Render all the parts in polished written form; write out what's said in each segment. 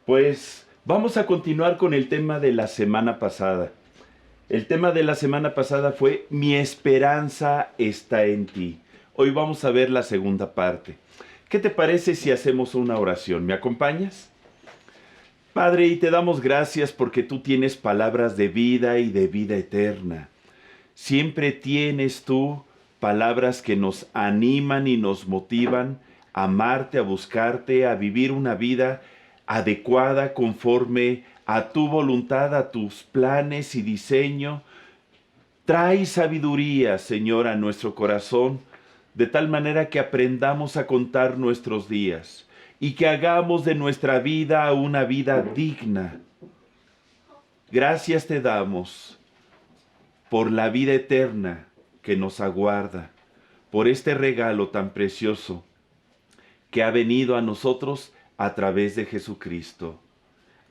Pues vamos a continuar con el tema de la semana pasada. El tema de la semana pasada fue Mi esperanza está en ti. Hoy vamos a ver la segunda parte. ¿Qué te parece si hacemos una oración? ¿Me acompañas? Padre, y te damos gracias porque tú tienes palabras de vida y de vida eterna. Siempre tienes tú palabras que nos animan y nos motivan a amarte, a buscarte, a vivir una vida adecuada conforme a tu voluntad, a tus planes y diseño. Trae sabiduría, Señor, a nuestro corazón, de tal manera que aprendamos a contar nuestros días y que hagamos de nuestra vida una vida digna. Gracias te damos por la vida eterna que nos aguarda, por este regalo tan precioso que ha venido a nosotros a través de Jesucristo.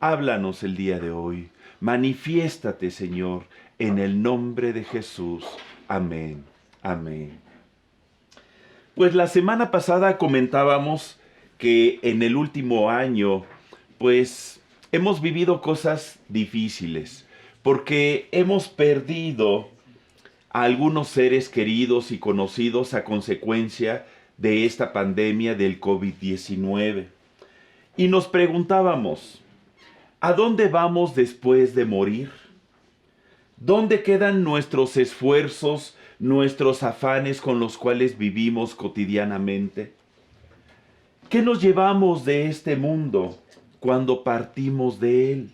Háblanos el día de hoy. Manifiéstate, Señor, en el nombre de Jesús. Amén. Amén. Pues la semana pasada comentábamos que en el último año, pues hemos vivido cosas difíciles, porque hemos perdido a algunos seres queridos y conocidos a consecuencia de esta pandemia del COVID-19. Y nos preguntábamos, ¿a dónde vamos después de morir? ¿Dónde quedan nuestros esfuerzos, nuestros afanes con los cuales vivimos cotidianamente? ¿Qué nos llevamos de este mundo cuando partimos de él?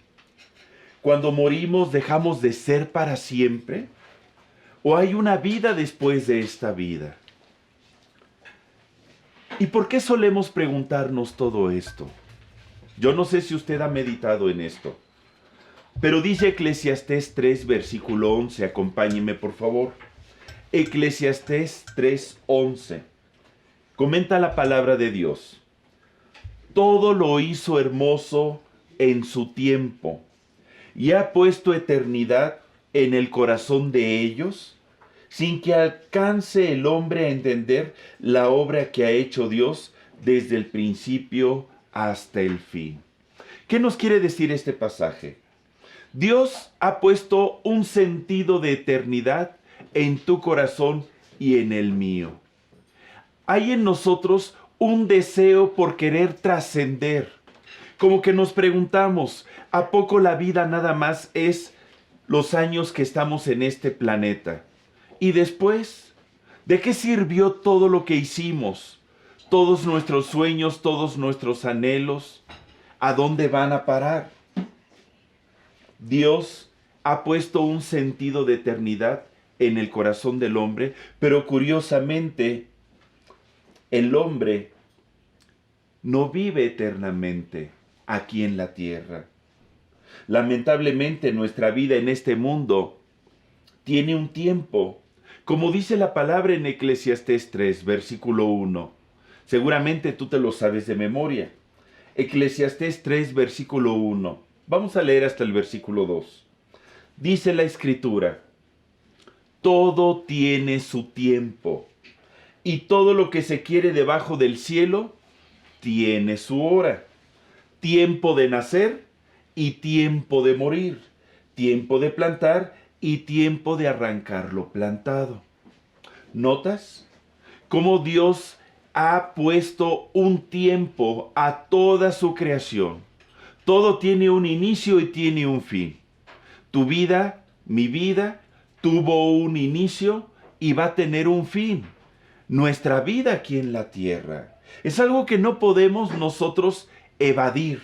¿Cuando morimos dejamos de ser para siempre? ¿O hay una vida después de esta vida? ¿Y por qué solemos preguntarnos todo esto? Yo no sé si usted ha meditado en esto, pero dice Eclesiastés 3, versículo 11, acompáñeme por favor. Eclesiastés 3, 11. Comenta la palabra de Dios. Todo lo hizo hermoso en su tiempo, y ha puesto eternidad en el corazón de ellos, sin que alcance el hombre a entender la obra que ha hecho Dios desde el principio hasta el fin. ¿Qué nos quiere decir este pasaje? Dios ha puesto un sentido de eternidad en tu corazón y en el mío. Hay en nosotros un deseo por querer trascender. Como que nos preguntamos, ¿a poco la vida nada más es los años que estamos en este planeta? Y después, ¿de qué sirvió todo lo que hicimos? Todos nuestros sueños, todos nuestros anhelos, ¿a dónde van a parar? Dios ha puesto un sentido de eternidad en el corazón del hombre, pero curiosamente, el hombre no vive eternamente aquí en la tierra. Lamentablemente, nuestra vida en este mundo tiene un tiempo, como dice la palabra en Eclesiastés 3, versículo 1. Seguramente tú te lo sabes de memoria. Eclesiastés 3, versículo 1. Vamos a leer hasta el versículo 2. Dice la Escritura, todo tiene su tiempo, y todo lo que se quiere debajo del cielo tiene su hora. Tiempo de nacer y tiempo de morir. Tiempo de plantar y tiempo de arrancar lo plantado. ¿Notas cómo Dios ha puesto un tiempo a toda su creación? Todo tiene un inicio y tiene un fin. Tu vida, mi vida, tuvo un inicio y va a tener un fin. Nuestra vida aquí en la tierra es algo que no podemos nosotros evadir.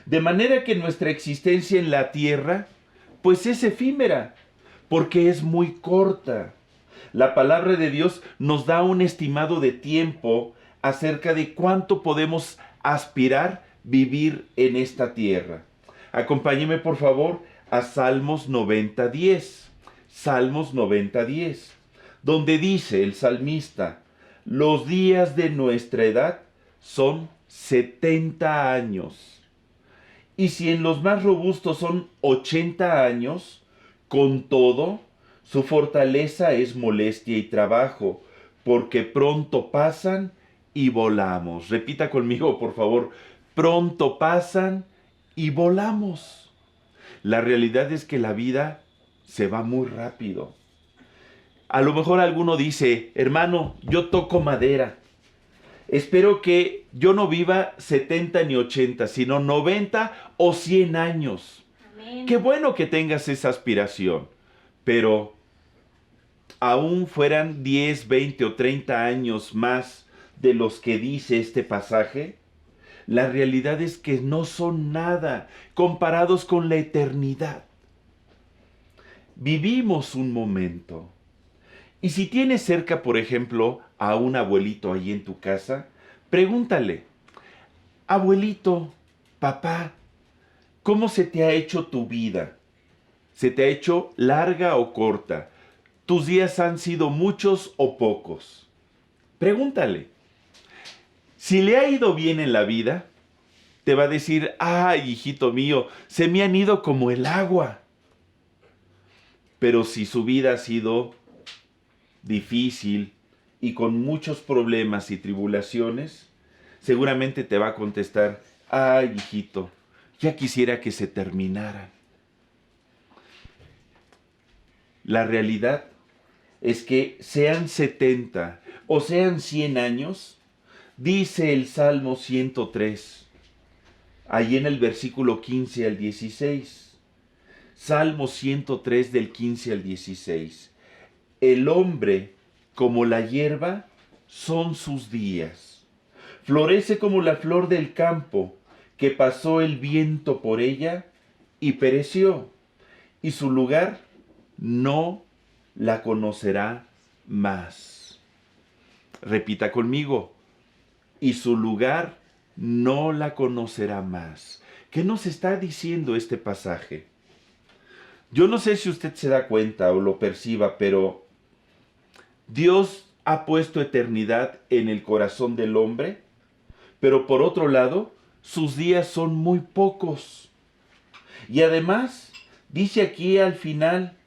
De manera que nuestra existencia en la tierra, pues es efímera, porque es muy corta. La palabra de Dios nos da un estimado de tiempo acerca de cuánto podemos aspirar vivir en esta tierra. Acompáñeme por favor a Salmos 90:10. Salmos 90:10, donde dice el salmista, los días de nuestra edad son 70 años. Y si en los más robustos son 80 años, con todo, su fortaleza es molestia y trabajo, porque pronto pasan y volamos. Repita conmigo, por favor. Pronto pasan y volamos. La realidad es que la vida se va muy rápido. A lo mejor alguno dice, hermano, yo toco madera. Espero que yo no viva 70 ni 80, sino 90 o 100 años. Amén. Qué bueno que tengas esa aspiración, pero aún fueran 10, 20 o 30 años más de los que dice este pasaje, la realidad es que no son nada comparados con la eternidad. Vivimos un momento. Y si tienes cerca, por ejemplo, a un abuelito ahí en tu casa, pregúntale, abuelito, papá, ¿cómo se te ha hecho tu vida? ¿Se te ha hecho larga o corta? ¿Tus días han sido muchos o pocos? Pregúntale. Si le ha ido bien en la vida, te va a decir, ay, hijito mío, se me han ido como el agua. Pero si su vida ha sido difícil y con muchos problemas y tribulaciones, seguramente te va a contestar, ay, hijito, ya quisiera que se terminara. La realidad es que sean 70 o sean 100 años, dice el Salmo 103, ahí en el versículo 15 al 16. Salmo 103 del 15 al 16. El hombre, como la hierba, son sus días. Florece como la flor del campo, que pasó el viento por ella y pereció, y su lugar no la conocerá más. Repita conmigo, y su lugar no la conocerá más. ¿Qué nos está diciendo este pasaje? Yo no sé si usted se da cuenta o lo perciba, pero Dios ha puesto eternidad en el corazón del hombre, pero por otro lado, sus días son muy pocos. Y además, dice aquí al final,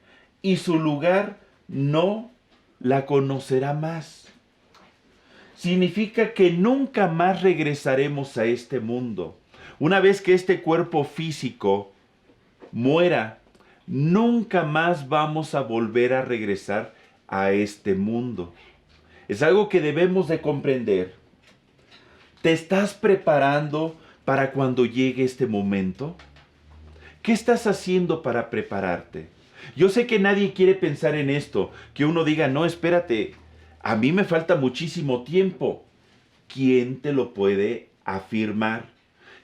y su lugar no la conocerá más. Significa que nunca más regresaremos a este mundo. Una vez que este cuerpo físico muera, nunca más vamos a volver a regresar a este mundo. Es algo que debemos de comprender. ¿Te estás preparando para cuando llegue este momento? ¿Qué estás haciendo para prepararte? Yo sé que nadie quiere pensar en esto, que uno diga, no, espérate, a mí me falta muchísimo tiempo. ¿Quién te lo puede afirmar?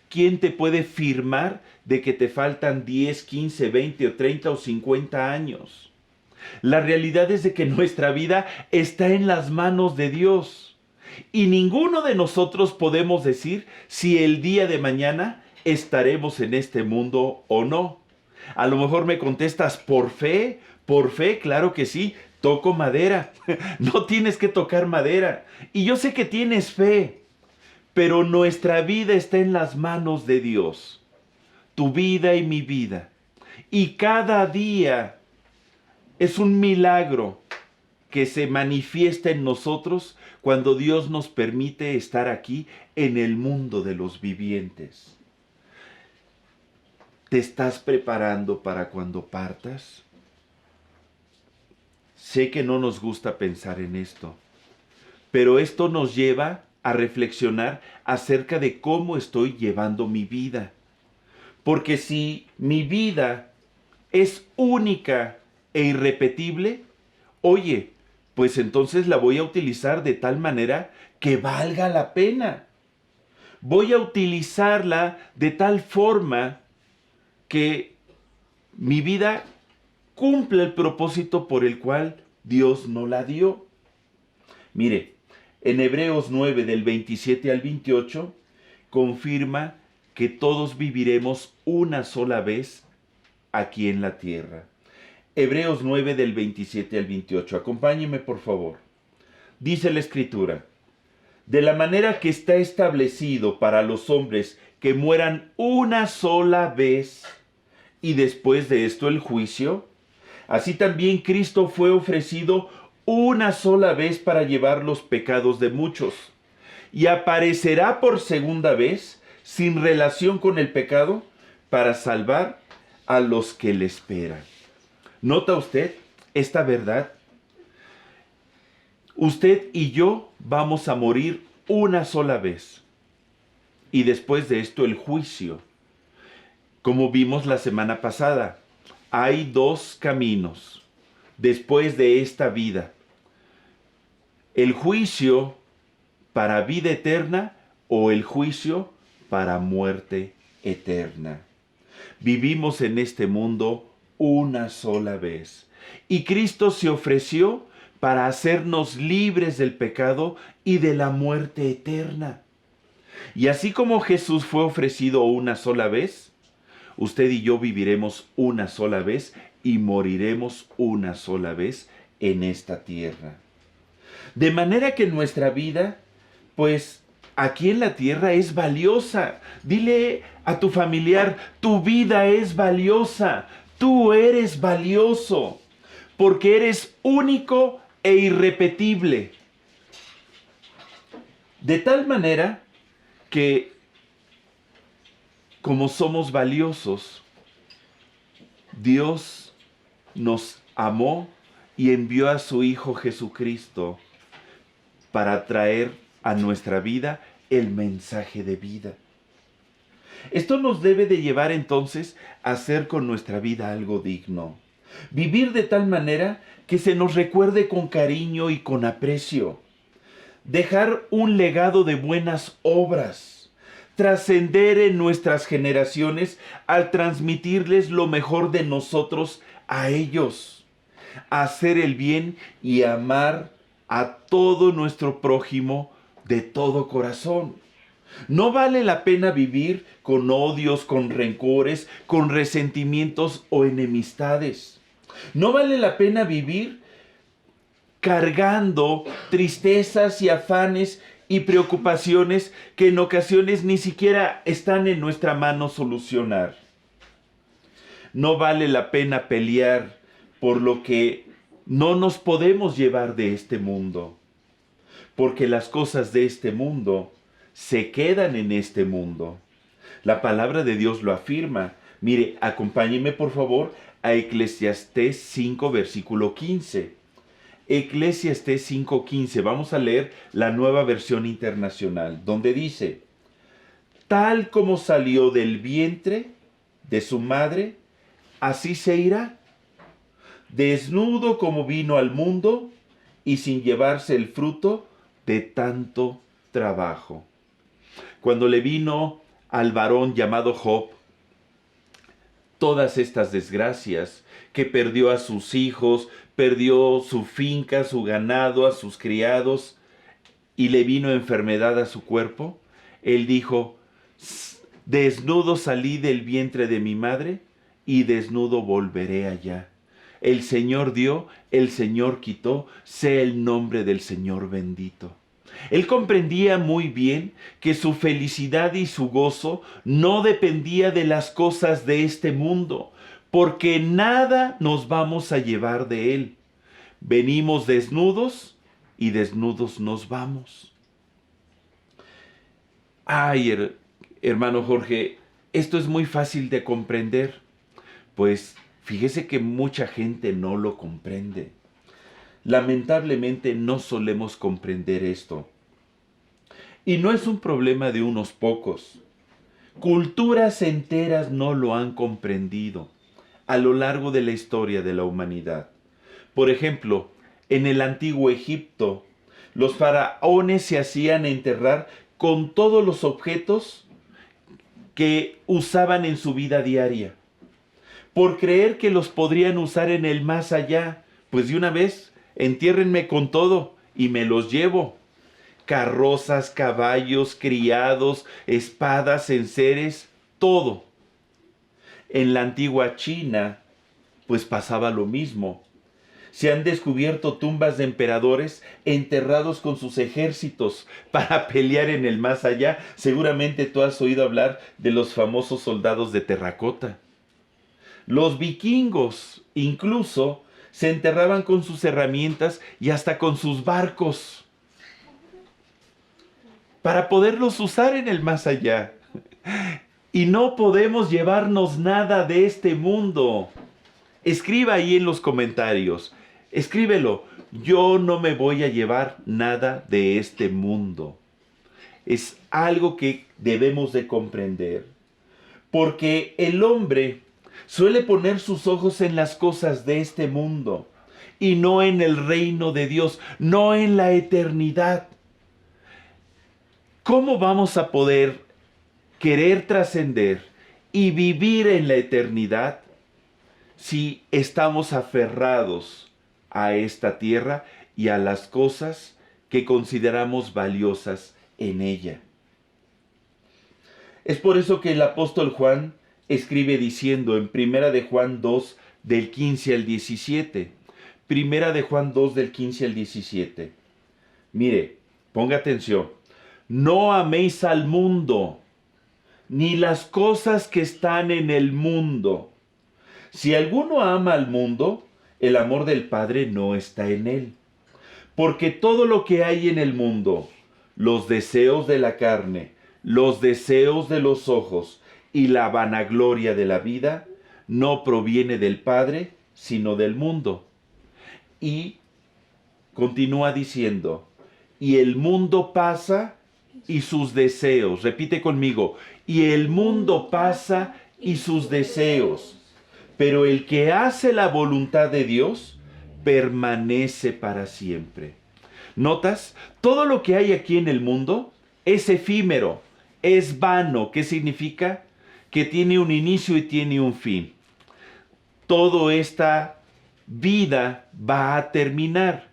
¿Quién te puede firmar de que te faltan 10, 15, 20 o 30 o 50 años? La realidad es de que nuestra vida está en las manos de Dios. Y ninguno de nosotros podemos decir si el día de mañana estaremos en este mundo o no. A lo mejor me contestas, ¿por fe? ¿Por fe? Claro que sí, toco madera. No tienes que tocar madera. Y yo sé que tienes fe, pero nuestra vida está en las manos de Dios. Tu vida y mi vida. Y cada día es un milagro que se manifiesta en nosotros cuando Dios nos permite estar aquí en el mundo de los vivientes. ¿Te estás preparando para cuando partas? Sé que no nos gusta pensar en esto, pero esto nos lleva a reflexionar acerca de cómo estoy llevando mi vida. Porque si mi vida es única e irrepetible, oye, pues entonces la voy a utilizar de tal manera que valga la pena. Voy a utilizarla de tal forma que mi vida cumpla el propósito por el cual Dios nos la dio. Mire, en Hebreos 9 del 27 al 28 confirma que todos viviremos una sola vez aquí en la tierra. Hebreos 9 del 27 al 28. Acompáñeme, por favor. Dice la Escritura, de la manera que está establecido para los hombres que mueran una sola vez y después de esto el juicio, así también Cristo fue ofrecido una sola vez para llevar los pecados de muchos, y aparecerá por segunda vez sin relación con el pecado para salvar a los que le esperan. ¿Nota usted esta verdad? Usted y yo vamos a morir una sola vez. Y después de esto el juicio. Como vimos la semana pasada, hay dos caminos después de esta vida. El juicio para vida eterna o el juicio para muerte eterna. Vivimos en este mundo una sola vez. Y Cristo se ofreció para hacernos libres del pecado y de la muerte eterna. Y así como Jesús fue ofrecido una sola vez, usted y yo viviremos una sola vez y moriremos una sola vez en esta tierra. De manera que nuestra vida, pues aquí en la tierra es valiosa. Dile a tu familiar, tu vida es valiosa, tú eres valioso, porque eres único e irrepetible. De tal manera que, como somos valiosos, Dios nos amó y envió a su Hijo Jesucristo para traer a nuestra vida el mensaje de vida. Esto nos debe de llevar entonces a hacer con nuestra vida algo digno. Vivir de tal manera que se nos recuerde con cariño y con aprecio. Dejar un legado de buenas obras. Trascender en nuestras generaciones al transmitirles lo mejor de nosotros a ellos. Hacer el bien y amar a todo nuestro prójimo de todo corazón. No vale la pena vivir con odios, con rencores, con resentimientos o enemistades. No vale la pena vivir cargando tristezas y afanes y preocupaciones que en ocasiones ni siquiera están en nuestra mano solucionar. No vale la pena pelear por lo que no nos podemos llevar de este mundo, porque las cosas de este mundo se quedan en este mundo. La palabra de Dios lo afirma. Mire, acompáñeme por favor a Eclesiastés 5, versículo 15. Eclesiastés 5:15, vamos a leer la Nueva Versión Internacional, donde dice: tal como salió del vientre de su madre, así se irá. Desnudo como vino al mundo y sin llevarse el fruto de tanto trabajo. Cuando le vino al varón llamado Job todas estas desgracias, que perdió a sus hijos, perdió su finca, su ganado, a sus criados, y le vino enfermedad a su cuerpo, él dijo: desnudo salí del vientre de mi madre, y desnudo volveré allá. El Señor dio, el Señor quitó, sea el nombre del Señor bendito. Él comprendía muy bien que su felicidad y su gozo no dependía de las cosas de este mundo, porque nada nos vamos a llevar de él. Venimos desnudos y desnudos nos vamos. Ay, hermano Jorge, esto es muy fácil de comprender. Pues fíjese que mucha gente no lo comprende. Lamentablemente no solemos comprender esto. Y no es un problema de unos pocos. Culturas enteras no lo han comprendido a lo largo de la historia de la humanidad. Por ejemplo, en el antiguo Egipto, los faraones se hacían enterrar con todos los objetos que usaban en su vida diaria, por creer que los podrían usar en el más allá. Pues de una vez, entiérrenme con todo y me los llevo. Carrozas, caballos, criados, espadas, enseres, todo. En la antigua China, pues pasaba lo mismo. Se han descubierto tumbas de emperadores enterrados con sus ejércitos para pelear en el más allá. Seguramente tú has oído hablar de los famosos soldados de terracota. Los vikingos incluso se enterraban con sus herramientas y hasta con sus barcos para poderlos usar en el más allá. Y no podemos llevarnos nada de este mundo. Escriba ahí en los comentarios. Escríbelo. Yo no me voy a llevar nada de este mundo. Es algo que debemos de comprender. Porque el hombre suele poner sus ojos en las cosas de este mundo y no en el reino de Dios, no en la eternidad. ¿Cómo vamos a poder querer trascender y vivir en la eternidad si estamos aferrados a esta tierra y a las cosas que consideramos valiosas en ella? Es por eso que el apóstol Juan escribe diciendo en Primera de Juan 2, del 15 al 17. Primera de Juan 2, del 15 al 17. Mire, ponga atención. No améis al mundo, ni las cosas que están en el mundo. Si alguno ama al mundo, el amor del Padre no está en él. Porque todo lo que hay en el mundo, los deseos de la carne, los deseos de los ojos y la vanagloria de la vida, no proviene del Padre, sino del mundo. Y continúa diciendo, y el mundo pasa y sus deseos. Repite conmigo, y el mundo pasa y sus deseos. Pero el que hace la voluntad de Dios permanece para siempre. ¿Notas? Todo lo que hay aquí en el mundo es efímero, es vano. ¿Qué significa? Que tiene un inicio y tiene un fin. Toda esta vida va a terminar.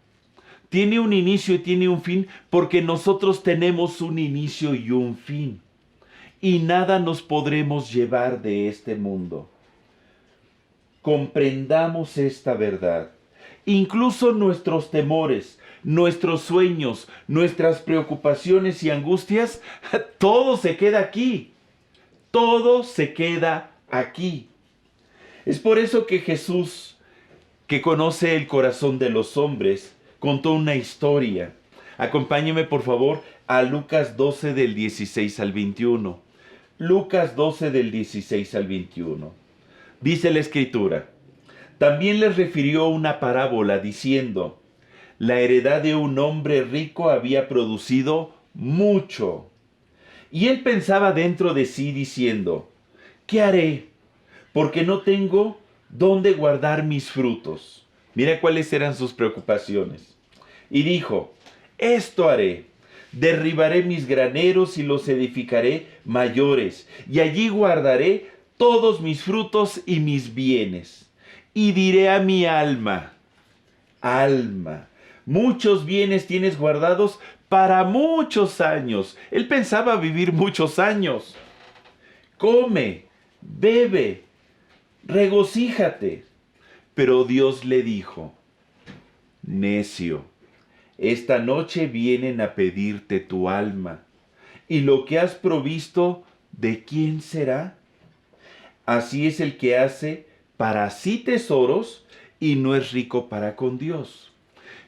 Tiene un inicio y tiene un fin porque nosotros tenemos un inicio y un fin. Y nada nos podremos llevar de este mundo. Comprendamos esta verdad. Incluso nuestros temores, nuestros sueños, nuestras preocupaciones y angustias, todo se queda aquí. Todo se queda aquí. Es por eso que Jesús, que conoce el corazón de los hombres, contó una historia. Acompáñeme por favor a Lucas 12 del 16 al 21. Lucas 12 del 16 al 21. Dice la Escritura: también les refirió una parábola diciendo: la heredad de un hombre rico había producido mucho. Y él pensaba dentro de sí diciendo: ¿qué haré? Porque no tengo dónde guardar mis frutos. Mira cuáles eran sus preocupaciones. Y dijo: esto haré: derribaré mis graneros y los edificaré mayores, y allí guardaré todos mis frutos y mis bienes. Y diré a mi alma: alma, muchos bienes tienes guardados para muchos años. Él pensaba vivir muchos años. Come, bebe, regocíjate. Pero Dios le dijo: necio, esta noche vienen a pedirte tu alma, y lo que has provisto, ¿de quién será? Así es el que hace para sí tesoros y no es rico para con Dios.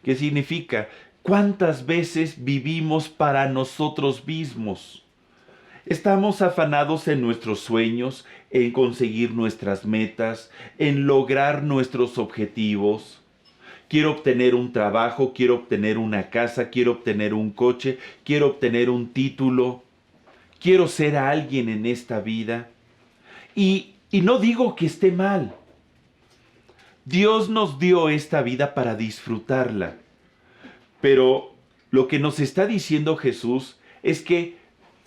¿Qué significa? ¿Cuántas veces vivimos para nosotros mismos? Estamos afanados en nuestros sueños, en conseguir nuestras metas, en lograr nuestros objetivos. Quiero obtener un trabajo, quiero obtener una casa, quiero obtener un coche, quiero obtener un título. Quiero ser alguien en esta vida. Y no digo que esté mal. Dios nos dio esta vida para disfrutarla. Pero lo que nos está diciendo Jesús es que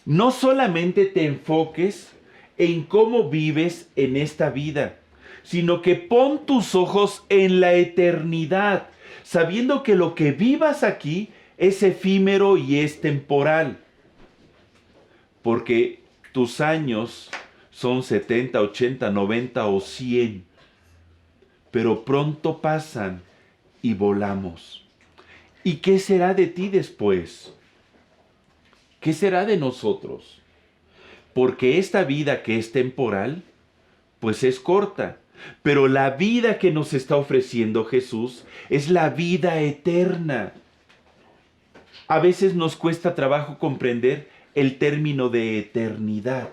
no solamente te enfoques en cómo vives en esta vida, sino que pon tus ojos en la eternidad, sabiendo que lo que vivas aquí es efímero y es temporal. Porque tus años son 70, 80, 90 o 100, pero pronto pasan y volamos. ¿Y qué será de ti después? ¿Qué será de nosotros? Porque esta vida que es temporal, pues es corta. Pero la vida que nos está ofreciendo Jesús es la vida eterna. A veces nos cuesta trabajo comprender el término de eternidad.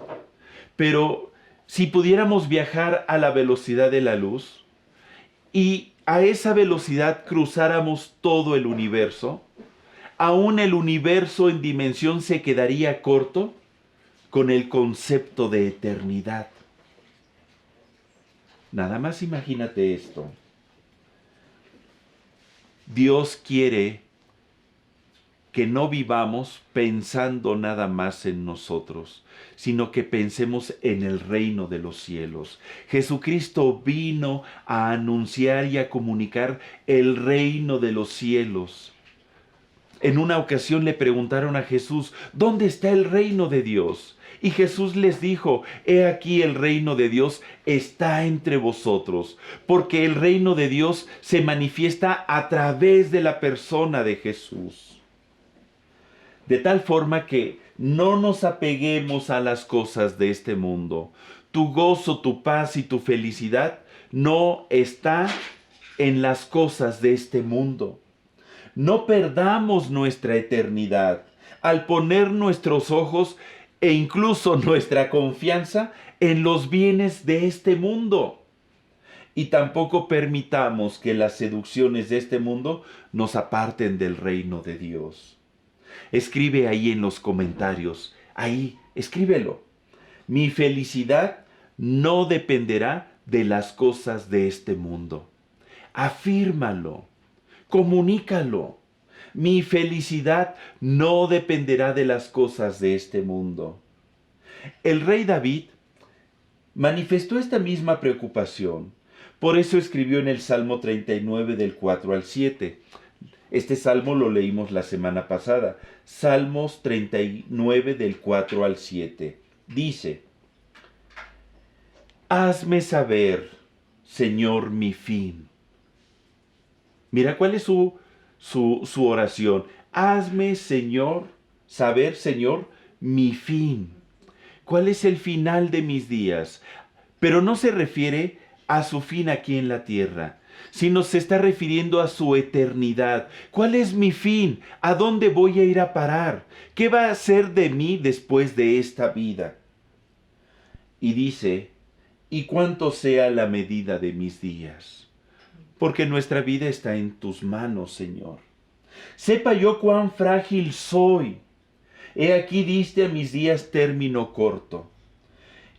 pero si pudiéramos viajar a la velocidad de la luz y a esa velocidad cruzáramos todo el universo, aún el universo en dimensión se quedaría corto con el concepto de eternidad. Nada más imagínate esto. Dios quiere que no vivamos pensando nada más en nosotros, sino que pensemos en el reino de los cielos. Jesucristo vino a anunciar y a comunicar el reino de los cielos. En una ocasión le preguntaron a Jesús, ¿dónde está el reino de Dios? Y Jesús les dijo, he aquí el reino de Dios está entre vosotros, porque el reino de Dios se manifiesta a través de la persona de Jesús. De tal forma que no nos apeguemos a las cosas de este mundo. Tu gozo, tu paz y tu felicidad no está en las cosas de este mundo. No perdamos nuestra eternidad al poner nuestros ojos e incluso nuestra confianza en los bienes de este mundo. Y tampoco permitamos que las seducciones de este mundo nos aparten del reino de Dios. Escribe ahí en los comentarios, ahí, escríbelo. Mi felicidad no dependerá de las cosas de este mundo. Afírmalo, comunícalo. Mi felicidad no dependerá de las cosas de este mundo. El rey David manifestó esta misma preocupación. Por eso escribió en el Salmo 39 del 4 al 7. Este salmo lo leímos la semana pasada. Salmos 39 del 4 al 7. Dice, hazme saber, Señor, mi fin. Mira cuál es su oración. Hazme, Señor, saber, Señor, mi fin. ¿Cuál es el final de mis días? Pero no se refiere a su fin aquí en la tierra, sino se está refiriendo a su eternidad. ¿Cuál es mi fin? ¿A dónde voy a ir a parar? ¿Qué va a ser de mí después de esta vida? Y dice, y cuánto sea la medida de mis días, porque nuestra vida está en tus manos, Señor. Sepa yo cuán frágil soy. He aquí diste a mis días término corto,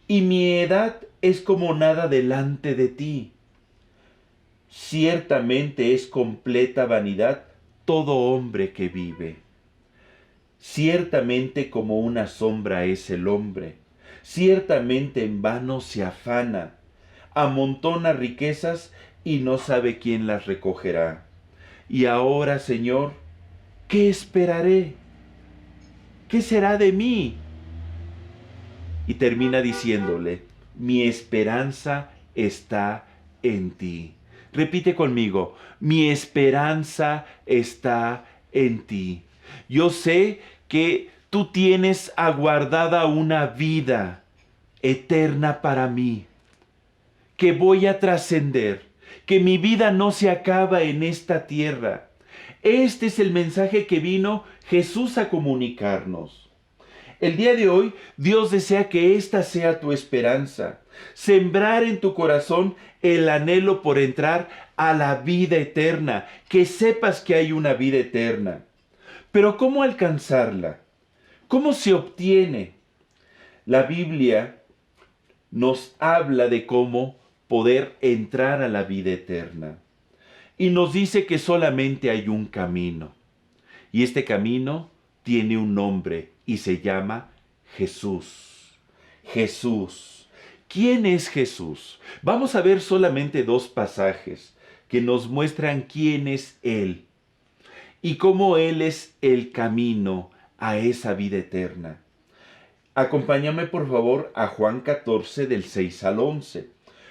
y mi edad es como nada delante de ti. Ciertamente es completa vanidad todo hombre que vive. Ciertamente como una sombra es el hombre. Ciertamente en vano se afana, amontona riquezas y no sabe quién las recogerá. Y ahora, Señor, ¿qué esperaré? ¿Qué será de mí? Y termina diciéndole, mi esperanza está en ti. Repite conmigo, mi esperanza está en ti. Yo sé que tú tienes aguardada una vida eterna para mí, que voy a trascender, que mi vida no se acaba en esta tierra. Este es el mensaje que vino Jesús a comunicarnos. El día de hoy, Dios desea que esta sea tu esperanza. Sembrar en tu corazón el anhelo por entrar a la vida eterna. Que sepas que hay una vida eterna. Pero ¿cómo alcanzarla? ¿Cómo se obtiene? La Biblia nos habla de cómo poder entrar a la vida eterna. Y nos dice que solamente hay un camino. Y este camino tiene un nombre y se llama Jesús. Jesús. ¿Quién es Jesús? Vamos a ver solamente dos pasajes que nos muestran quién es Él y cómo Él es el camino a esa vida eterna. Acompáñame por favor a Juan 14 del 6 al 11.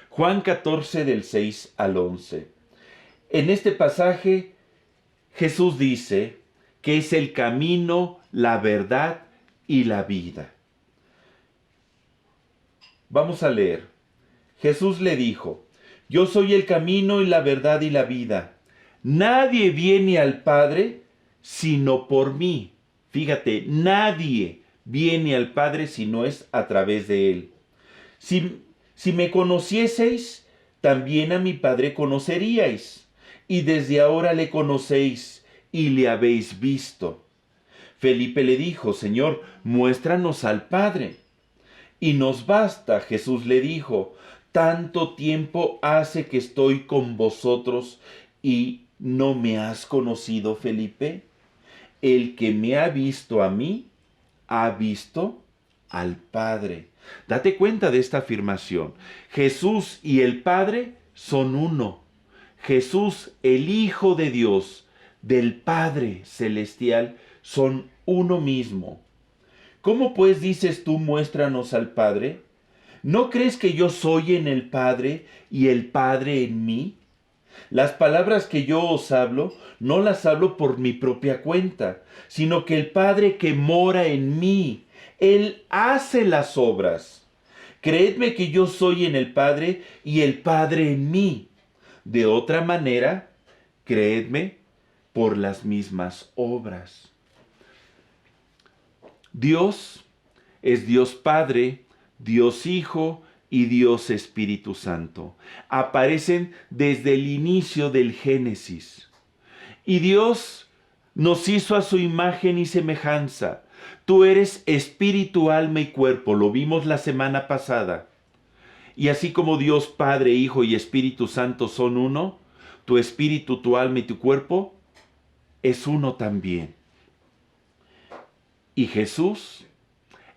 Juan 14 del 6 al 11. En este pasaje Jesús dice que es el camino, la verdad y la vida. Vamos a leer. Jesús le dijo, yo soy el camino y la verdad y la vida. Nadie viene al Padre sino por mí. Fíjate, nadie viene al Padre si no es a través de Él. Si me conocieseis, también a mi Padre conoceríais, y desde ahora le conocéis y le habéis visto. Felipe le dijo, Señor, muéstranos al Padre. Y nos basta, Jesús le dijo, tanto tiempo hace que estoy con vosotros y no me has conocido, Felipe. El que me ha visto a mí, ha visto al Padre. Date cuenta de esta afirmación. Jesús y el Padre son uno. Jesús, el Hijo de Dios, del Padre Celestial, son uno mismo. ¿Cómo pues dices tú, muéstranos al Padre? ¿No crees que yo soy en el Padre y el Padre en mí? Las palabras que yo os hablo, no las hablo por mi propia cuenta, sino que el Padre que mora en mí, Él hace las obras. Creedme que yo soy en el Padre y el Padre en mí. De otra manera, creedme por las mismas obras. Dios es Dios Padre, Dios Hijo y Dios Espíritu Santo. Aparecen desde el inicio del Génesis. Y Dios nos hizo a su imagen y semejanza. Tú eres espíritu, alma y cuerpo. Lo vimos la semana pasada. Y así como Dios Padre, Hijo y Espíritu Santo son uno, tu espíritu, tu alma y tu cuerpo es uno también. Y Jesús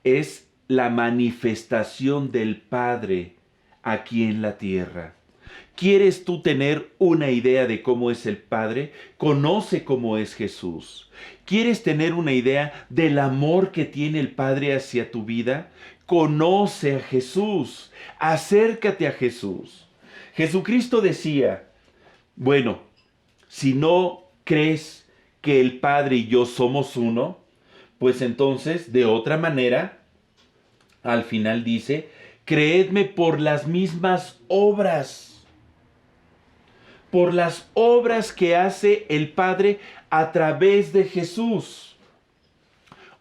es la manifestación del Padre aquí en la tierra. ¿Quieres tú tener una idea de cómo es el Padre? Conoce cómo es Jesús. ¿Quieres tener una idea del amor que tiene el Padre hacia tu vida? Conoce a Jesús. Acércate a Jesús. Jesucristo decía, bueno, si no crees que el Padre y yo somos uno, pues entonces, de otra manera, al final dice, creedme por las mismas obras. Por las obras que hace el Padre a través de Jesús.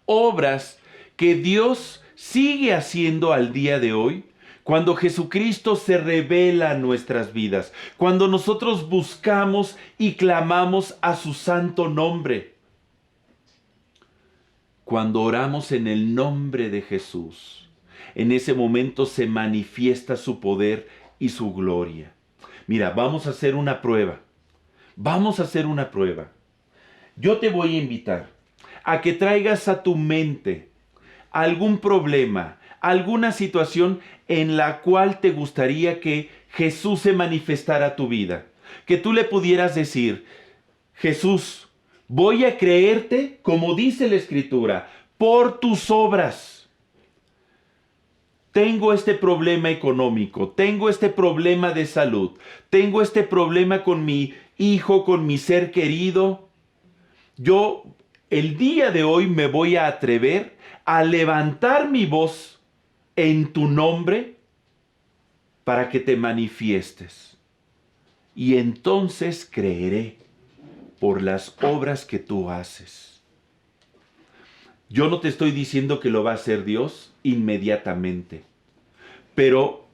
Obras que Dios sigue haciendo al día de hoy, cuando Jesucristo se revela en nuestras vidas, cuando nosotros buscamos y clamamos a su santo nombre. Cuando oramos en el nombre de Jesús, en ese momento se manifiesta su poder y su gloria. Mira, vamos a hacer una prueba. Vamos a hacer una prueba. Yo te voy a invitar a que traigas a tu mente algún problema, alguna situación en la cual te gustaría que Jesús se manifestara a tu vida. Que tú le pudieras decir, Jesús, voy a creerte, como dice la Escritura, por tus obras. Tengo este problema económico, tengo este problema de salud, tengo este problema con mi hijo, con mi ser querido. Yo el día de hoy me voy a atrever a levantar mi voz en tu nombre para que te manifiestes. Y entonces creeré por las obras que tú haces. Yo no te estoy diciendo que lo va a hacer Dios inmediatamente, pero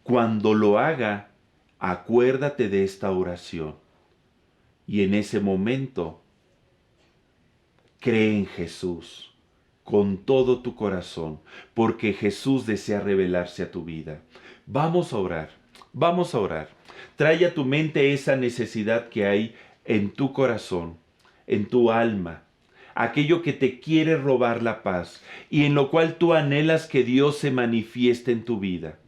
cuando lo haga, acuérdate de esta oración y en ese momento cree en Jesús con todo tu corazón, porque Jesús desea revelarse a tu vida. Vamos a orar, vamos a orar. Trae a tu mente esa necesidad que hay en tu corazón, en tu alma, aquello que te quiere robar la paz y en lo cual tú anhelas que Dios se manifieste en tu vida.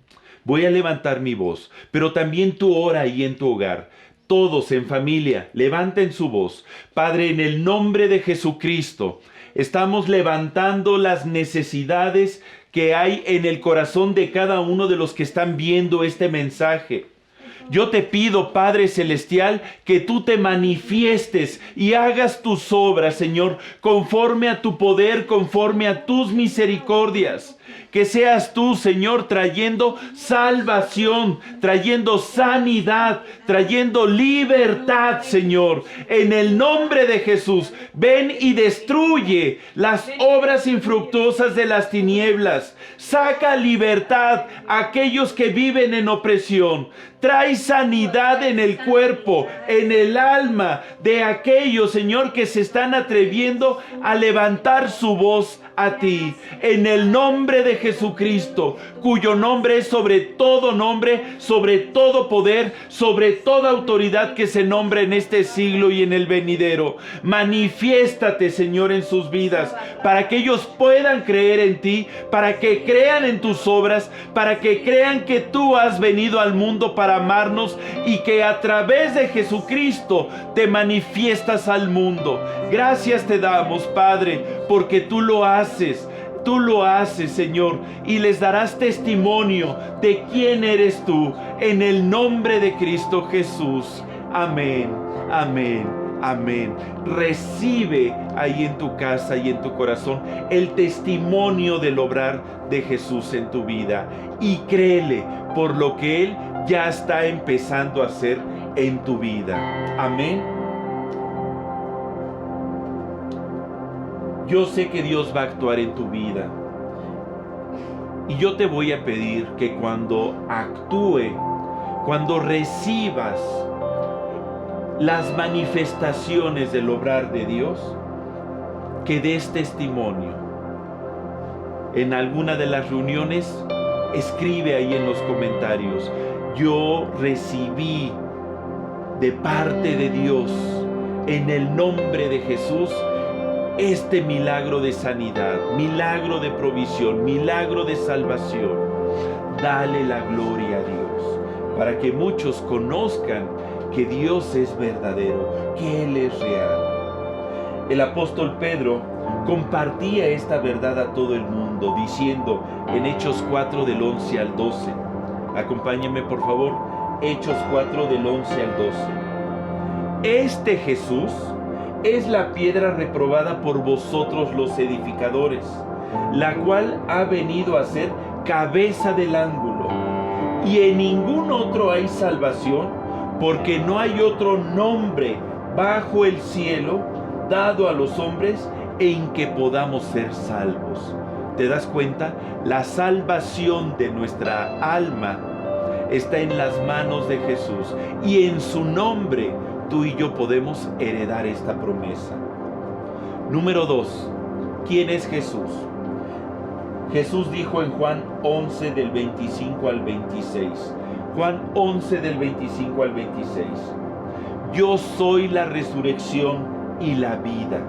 Voy a levantar mi voz, pero también tú ora ahí en tu hogar. Todos en familia, levanten su voz. Padre, en el nombre de Jesucristo, estamos levantando las necesidades que hay en el corazón de cada uno de los que están viendo este mensaje. Yo te pido, Padre Celestial, que tú te manifiestes y hagas tus obras, Señor, conforme a tu poder, conforme a tus misericordias. Que seas tú, Señor, trayendo salvación, trayendo sanidad, trayendo libertad, Señor. En el nombre de Jesús, ven y destruye las obras infructuosas de las tinieblas. Saca libertad a aquellos que viven en opresión. Trae sanidad en el cuerpo, en el alma de aquellos, Señor, que se están atreviendo a levantar su voz a ti, en el nombre de Jesucristo, cuyo nombre es sobre todo nombre, sobre todo poder, sobre toda autoridad que se nombre en este siglo y en el venidero. Manifiéstate, Señor, en sus vidas, para que ellos puedan creer en ti, para que crean en tus obras, para que crean que tú has venido al mundo para amarnos y que a través de Jesucristo te manifiestas al mundo. Gracias te damos, Padre, porque tú lo haces. Tú lo haces, Señor, y les darás testimonio de quién eres tú, en el nombre de Cristo Jesús. Amén, amén, amén. Recibe ahí en tu casa y en tu corazón el testimonio del obrar de Jesús en tu vida y créele por lo que Él ya está empezando a hacer en tu vida. Amén. Yo sé que Dios va a actuar en tu vida. Y yo te voy a pedir que cuando actúe, cuando recibas las manifestaciones del obrar de Dios, que des testimonio. En alguna de las reuniones, escribe ahí en los comentarios: yo recibí de parte de Dios, en el nombre de Jesús, este milagro de sanidad, milagro de provisión, milagro de salvación. Dale la gloria a Dios, para que muchos conozcan que Dios es verdadero, que Él es real. El apóstol Pedro compartía esta verdad a todo el mundo, diciendo en Hechos 4 del 11 al 12. Acompáñenme por favor, Hechos 4 del 11 al 12. Este Jesús es la piedra reprobada por vosotros los edificadores, la cual ha venido a ser cabeza del ángulo. Y en ningún otro hay salvación, porque no hay otro nombre bajo el cielo dado a los hombres en que podamos ser salvos. ¿Te das cuenta? La salvación de nuestra alma está en las manos de Jesús, y en su nombre tú y yo podemos heredar esta promesa. Número 2. ¿Quién es Jesús? Jesús dijo en Juan 11 del 25 al 26. Juan 11 del 25 al 26. Yo soy la resurrección y la vida.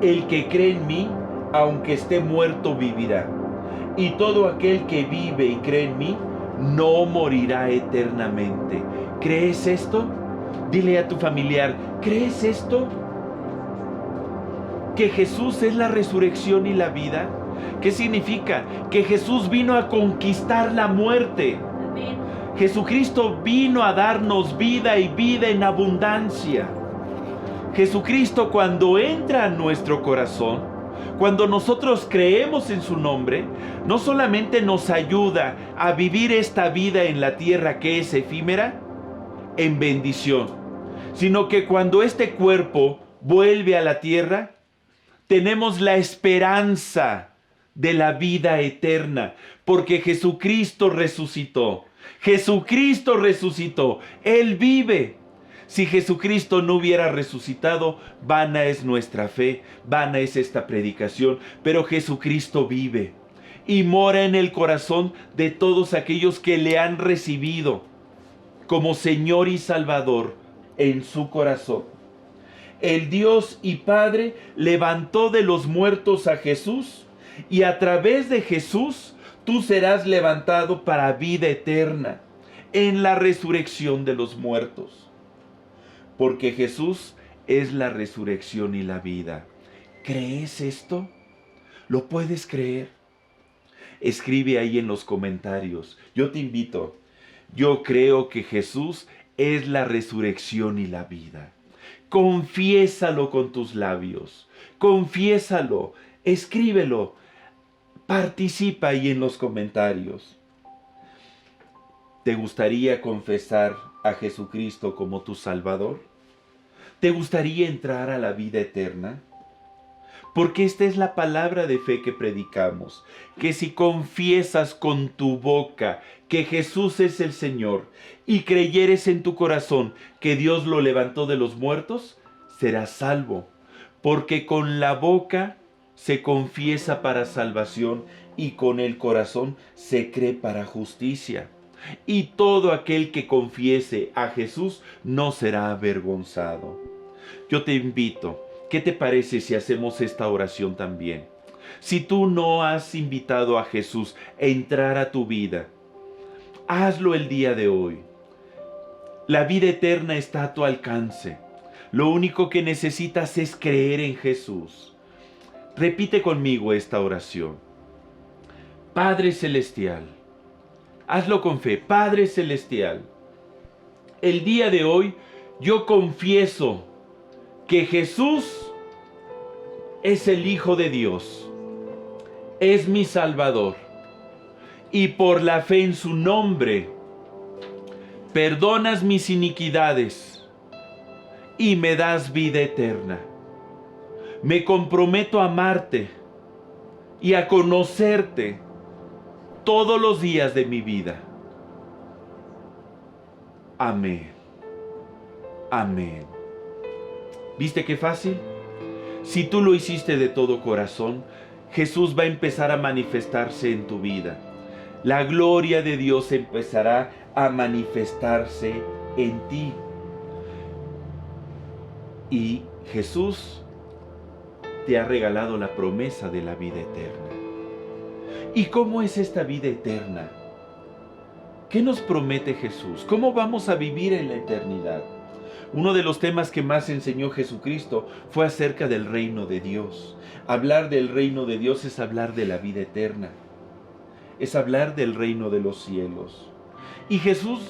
El que cree en mí, aunque esté muerto, vivirá. Y todo aquel que vive y cree en mí, no morirá eternamente. ¿Crees esto? Dile a tu familiar: ¿crees esto? ¿Que Jesús es la resurrección y la vida? ¿Qué significa? Que Jesús vino a conquistar la muerte. Amén. Jesucristo vino a darnos vida y vida en abundancia. Jesucristo, cuando entra a nuestro corazón, cuando nosotros creemos en su nombre, no solamente nos ayuda a vivir esta vida en la tierra que es efímera, en bendición, sino que cuando este cuerpo vuelve a la tierra, tenemos la esperanza de la vida eterna, porque Jesucristo resucitó. Jesucristo resucitó. Él vive. Si Jesucristo no hubiera resucitado, vana es nuestra fe, vana es esta predicación, pero Jesucristo vive y mora en el corazón de todos aquellos que le han recibido como Señor y Salvador en su corazón. El Dios y Padre levantó de los muertos a Jesús, y a través de Jesús tú serás levantado para vida eterna en la resurrección de los muertos. Porque Jesús es la resurrección y la vida. ¿Crees esto? ¿Lo puedes creer? Escribe ahí en los comentarios. Yo te invito. Yo creo que Jesús es la resurrección y la vida. Confiésalo con tus labios. Confiésalo. Escríbelo. Participa ahí en los comentarios. ¿Te gustaría confesar a Jesucristo como tu Salvador? ¿Te gustaría entrar a la vida eterna? Porque esta es la palabra de fe que predicamos, que si confiesas con tu boca que Jesús es el Señor y creyeres en tu corazón que Dios lo levantó de los muertos, serás salvo. Porque con la boca se confiesa para salvación y con el corazón se cree para justicia. Y todo aquel que confiese a Jesús no será avergonzado. Yo te invito, ¿qué te parece si hacemos esta oración también? Si tú no has invitado a Jesús a entrar a tu vida, hazlo el día de hoy. La vida eterna está a tu alcance. Lo único que necesitas es creer en Jesús. Repite conmigo esta oración. Padre Celestial, hazlo con fe. Padre Celestial, el día de hoy yo confieso que Jesús es el Hijo de Dios, es mi Salvador, y por la fe en su nombre, perdonas mis iniquidades y me das vida eterna. Me comprometo a amarte y a conocerte todos los días de mi vida. Amén. Amén. ¿Viste qué fácil? Si tú lo hiciste de todo corazón, Jesús va a empezar a manifestarse en tu vida. La gloria de Dios empezará a manifestarse en ti. Y Jesús te ha regalado la promesa de la vida eterna. ¿Y cómo es esta vida eterna? ¿Qué nos promete Jesús? ¿Cómo vamos a vivir en la eternidad? Uno de los temas que más enseñó Jesucristo fue acerca del reino de Dios. Hablar del reino de Dios es hablar de la vida eterna. Es hablar del reino de los cielos. Y Jesús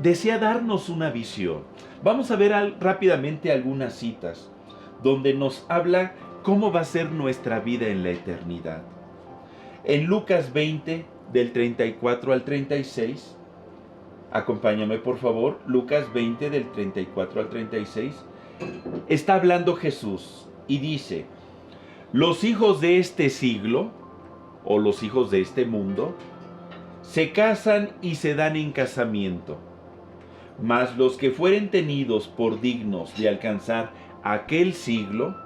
desea darnos una visión. Vamos a ver rápidamente algunas citas donde nos habla cómo va a ser nuestra vida en la eternidad. En Lucas 20, del 34 al 36, acompáñame por favor, Lucas 20 del 34 al 36, está hablando Jesús y dice, los hijos de este siglo, o los hijos de este mundo, se casan y se dan en casamiento, mas los que fueren tenidos por dignos de alcanzar aquel siglo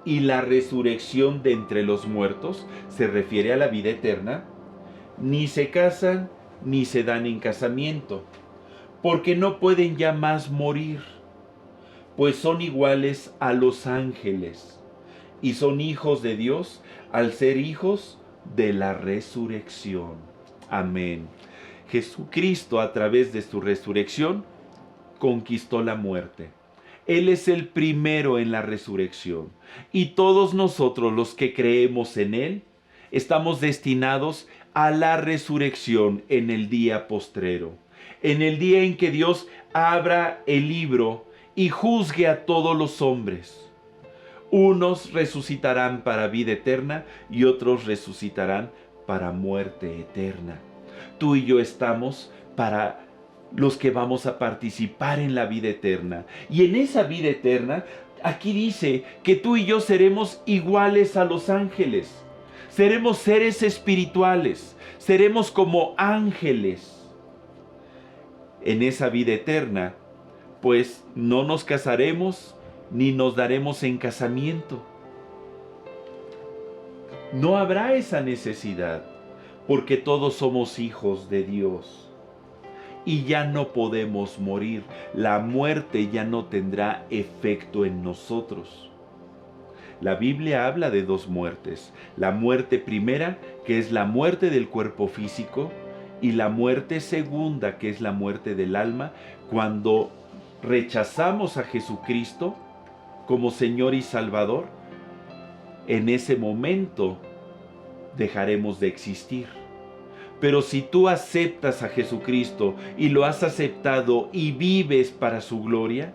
y la resurrección de entre los muertos, se refiere a la vida eterna, ni se casan ni se dan en casamiento, porque no pueden ya más morir, pues son iguales a los ángeles, y son hijos de Dios al ser hijos de la resurrección. Amén. Jesucristo, a través de su resurrección, conquistó la muerte. Él es el primero en la resurrección, y todos nosotros los que creemos en Él, estamos destinados a la resurrección en el día postrero, en el día en que Dios abra el libro y juzgue a todos los hombres. Unos resucitarán para vida eterna y otros resucitarán para muerte eterna. Tú y yo estamos para los que vamos a participar en la vida eterna. Y en esa vida eterna, aquí dice que tú y yo seremos iguales a los ángeles. Seremos seres espirituales, seremos como ángeles. En esa vida eterna, pues no nos casaremos ni nos daremos en casamiento. No habrá esa necesidad, porque todos somos hijos de Dios. Y ya no podemos morir. La muerte ya no tendrá efecto en nosotros. La Biblia habla de dos muertes. La muerte primera, que es la muerte del cuerpo físico, y la muerte segunda, que es la muerte del alma, cuando rechazamos a Jesucristo como Señor y Salvador. En ese momento dejaremos de existir. Pero si tú aceptas a Jesucristo y lo has aceptado y vives para su gloria,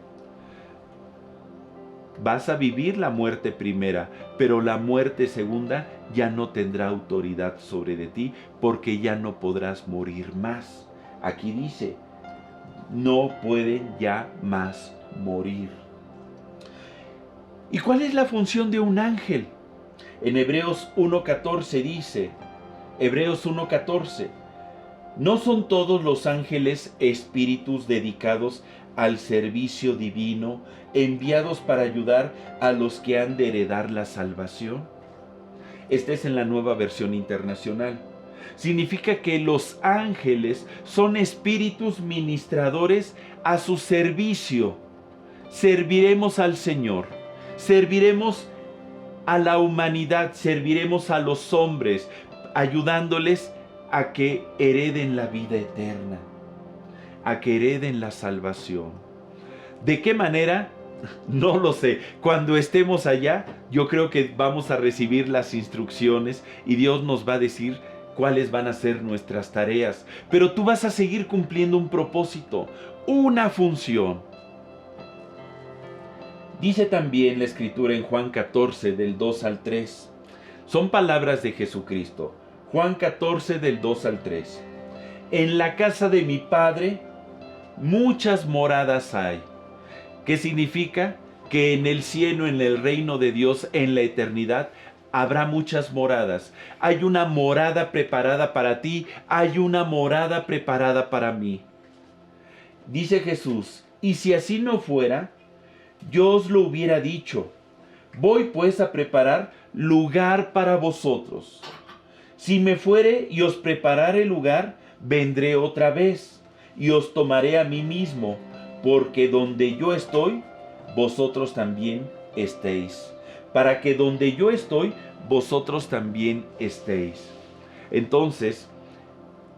vas a vivir la muerte primera, pero la muerte segunda ya no tendrá autoridad sobre de ti, porque ya no podrás morir más. Aquí dice, no pueden ya más morir. ¿Y cuál es la función de un ángel? En Hebreos 1:14 dice, Hebreos 1:14, ¿no son todos los ángeles espíritus dedicados al servicio divino, enviados para ayudar a los que han de heredar la salvación? Esta es en la Nueva Versión Internacional. Significa que los ángeles son espíritus ministradores a su servicio. Serviremos al Señor, serviremos a la humanidad, serviremos a los hombres, ayudándoles a que hereden la vida eterna, a que hereden la salvación. ¿De qué manera? No lo sé. Cuando estemos allá, yo creo que vamos a recibir las instrucciones y Dios nos va a decir cuáles van a ser nuestras tareas. Pero tú vas a seguir cumpliendo un propósito, una función. Dice también la Escritura en Juan 14, del 2 al 3. Son palabras de Jesucristo. Juan 14, del 2 al 3. En la casa de mi Padre muchas moradas hay. ¿Qué significa? Que en el cielo, en el reino de Dios, en la eternidad, habrá muchas moradas. Hay una morada preparada para ti, hay una morada preparada para mí. Dice Jesús, y si así no fuera, yo os lo hubiera dicho. Voy pues a preparar lugar para vosotros. Si me fuere y os preparare lugar, vendré otra vez y os tomaré a mí mismo, porque donde yo estoy, vosotros también estéis. Para que donde yo estoy, vosotros también estéis. Entonces,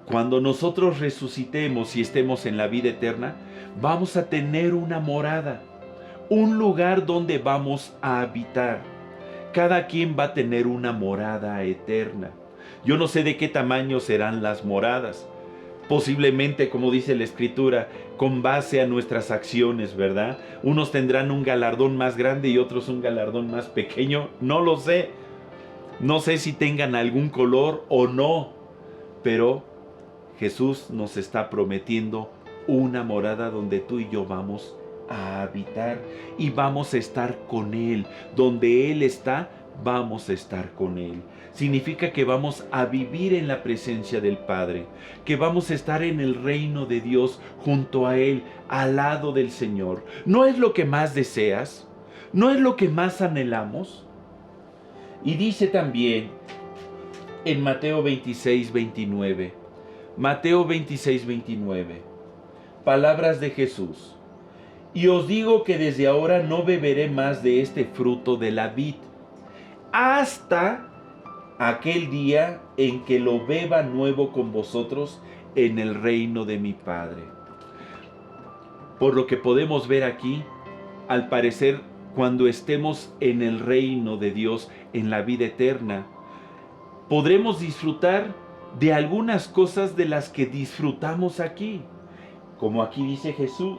cuando nosotros resucitemos y estemos en la vida eterna, vamos a tener una morada, un lugar donde vamos a habitar. Cada quien va a tener una morada eterna. Yo no sé de qué tamaño serán las moradas. Posiblemente, como dice la Escritura, con base a nuestras acciones, ¿verdad? Unos tendrán un galardón más grande y otros un galardón más pequeño. No lo sé. No sé si tengan algún color o no. Pero Jesús nos está prometiendo una morada donde tú y yo vamos a habitar y vamos a estar con Él. Donde Él está, vamos a estar con Él. Significa que vamos a vivir en la presencia del Padre, que vamos a estar en el reino de Dios junto a Él, al lado del Señor. ¿No es lo que más deseas? ¿No es lo que más anhelamos? Y dice también en Mateo 26, 29, Mateo 26, 29, palabras de Jesús. Y os digo que desde ahora no beberé más de este fruto de la vid, hasta aquel día en que lo beba nuevo con vosotros en el reino de mi Padre. Por lo que podemos ver aquí, al parecer, cuando estemos en el reino de Dios, en la vida eterna, podremos disfrutar de algunas cosas de las que disfrutamos aquí. Como aquí dice Jesús,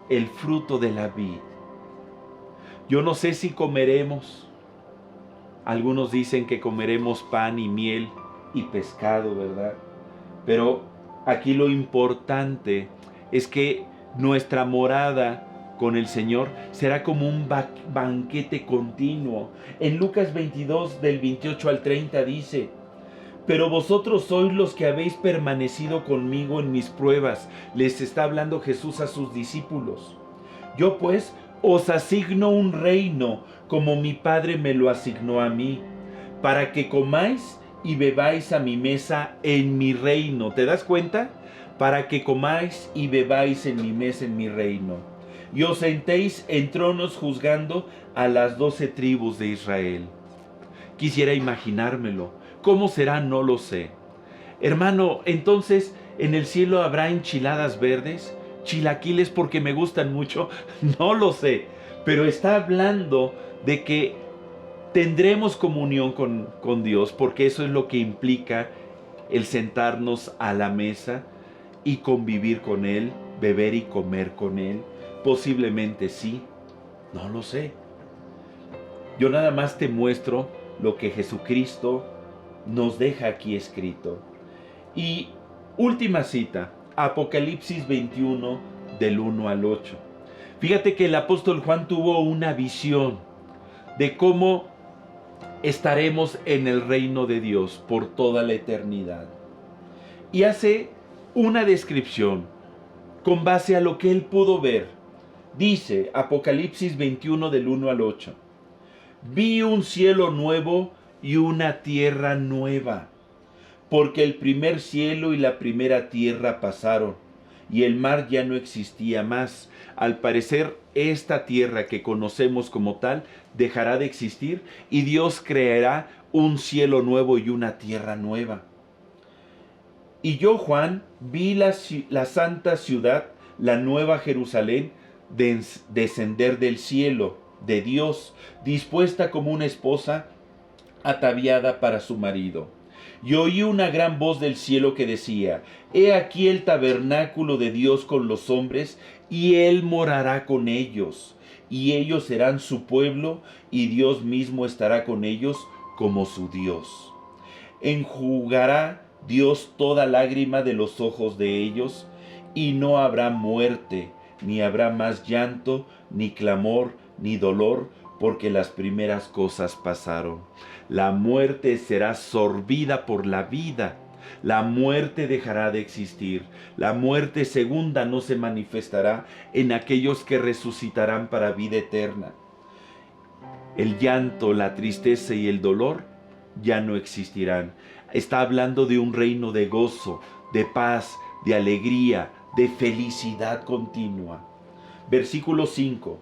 el fruto de la vid. Yo no sé si comeremos. Algunos dicen que comeremos pan y miel y pescado, ¿verdad? Pero aquí lo importante es que nuestra morada con el Señor será como un banquete continuo. En Lucas 22, del 28 al 30 dice, pero vosotros sois los que habéis permanecido conmigo en mis pruebas. Les está hablando Jesús a sus discípulos. Yo pues os asigno un reino, como mi Padre me lo asignó a mí, para que comáis y bebáis a mi mesa en mi reino. ¿Te das cuenta? Para que comáis y bebáis en mi mesa en mi reino. Y os sentéis en tronos juzgando a las 12 tribus de Israel. Quisiera imaginármelo. ¿Cómo será? No lo sé. Hermano, entonces, ¿en el cielo habrá enchiladas verdes? ¿Chilaquiles porque me gustan mucho? No lo sé. Pero está hablando de que tendremos comunión con Dios, porque eso es lo que implica el sentarnos a la mesa y convivir con Él, beber y comer con Él? Posiblemente sí, no lo sé. Yo nada más te muestro lo que Jesucristo nos deja aquí escrito. Y última cita, Apocalipsis 21 del 1 al 8. Fíjate que el apóstol Juan tuvo una visión de cómo estaremos en el reino de Dios por toda la eternidad. Y hace una descripción con base a lo que él pudo ver. Dice Apocalipsis 21 del 1 al 8. Vi un cielo nuevo y una tierra nueva, porque el primer cielo y la primera tierra pasaron, y el mar ya no existía más. Al parecer, esta tierra que conocemos como tal dejará de existir y Dios creará un cielo nuevo y una tierra nueva. Y yo, Juan, vi la santa ciudad, la nueva Jerusalén, descender del cielo de Dios, dispuesta como una esposa ataviada para su marido. Y oí una gran voz del cielo que decía: He aquí el tabernáculo de Dios con los hombres, y Él morará con ellos, y ellos serán su pueblo, y Dios mismo estará con ellos como su Dios. Enjugará Dios toda lágrima de los ojos de ellos, y no habrá muerte, ni habrá más llanto, ni clamor, ni dolor, porque las primeras cosas pasaron. La muerte será sorbida por la vida. La muerte dejará de existir. La muerte segunda no se manifestará en aquellos que resucitarán para vida eterna. El llanto, la tristeza y el dolor ya no existirán. Está hablando de un reino de gozo, de paz, de alegría, de felicidad continua. Versículo 5.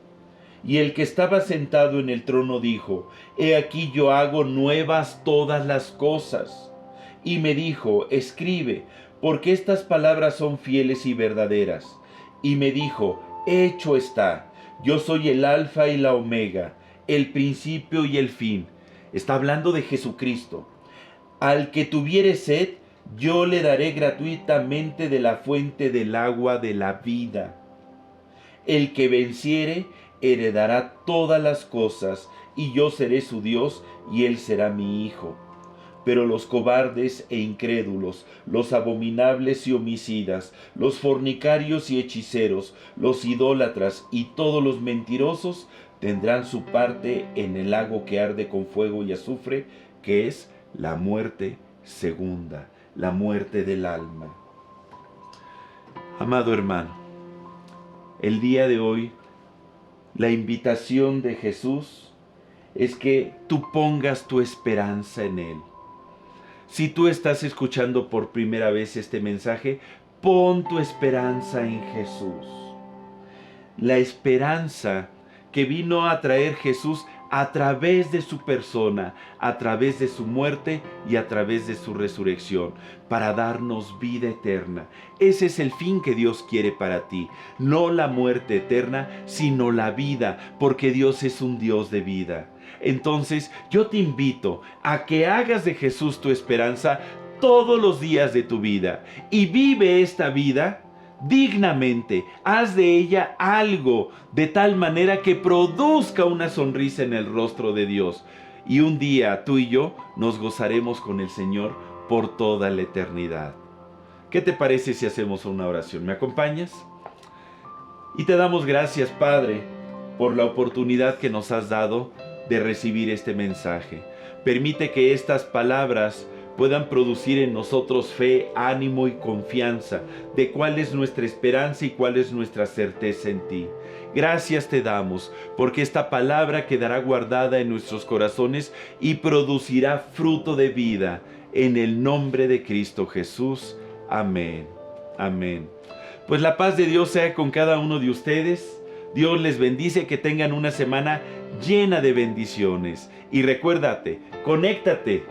Y el que estaba sentado en el trono dijo: He aquí yo hago nuevas todas las cosas. Y me dijo: Escribe, porque estas palabras son fieles y verdaderas. Y me dijo: Hecho está, yo soy el alfa y la omega, el principio y el fin. Está hablando de Jesucristo. Al que tuviere sed, yo le daré gratuitamente de la fuente del agua de la vida. El que venciere, heredará todas las cosas, y yo seré su Dios, y él será mi hijo. Pero los cobardes e incrédulos, los abominables y homicidas, los fornicarios y hechiceros, los idólatras y todos los mentirosos tendrán su parte en el lago que arde con fuego y azufre, que es la muerte segunda, la muerte del alma. Amado hermano, el día de hoy, la invitación de Jesús es que tú pongas tu esperanza en Él. Si tú estás escuchando por primera vez este mensaje, pon tu esperanza en Jesús. La esperanza que vino a traer Jesús a través de su persona, a través de su muerte y a través de su resurrección, para darnos vida eterna. Ese es el fin que Dios quiere para ti. No la muerte eterna, sino la vida, porque Dios es un Dios de vida. Entonces, yo te invito a que hagas de Jesús tu esperanza todos los días de tu vida y vive esta vida dignamente. Haz de ella algo de tal manera que produzca una sonrisa en el rostro de Dios. Y un día tú y yo nos gozaremos con el Señor por toda la eternidad. ¿Qué te parece si hacemos una oración? ¿Me acompañas? Y te damos gracias, Padre, por la oportunidad que nos has dado de recibir este mensaje. Permite que estas palabras puedan producir en nosotros fe, ánimo y confianza de cuál es nuestra esperanza y cuál es nuestra certeza en ti. Gracias te damos, porque esta palabra quedará guardada en nuestros corazones y producirá fruto de vida. En el nombre de Cristo Jesús. Amén. Amén. Pues la paz de Dios sea con cada uno de ustedes. Dios les bendice, que tengan una semana llena de bendiciones. Y recuérdate, conéctate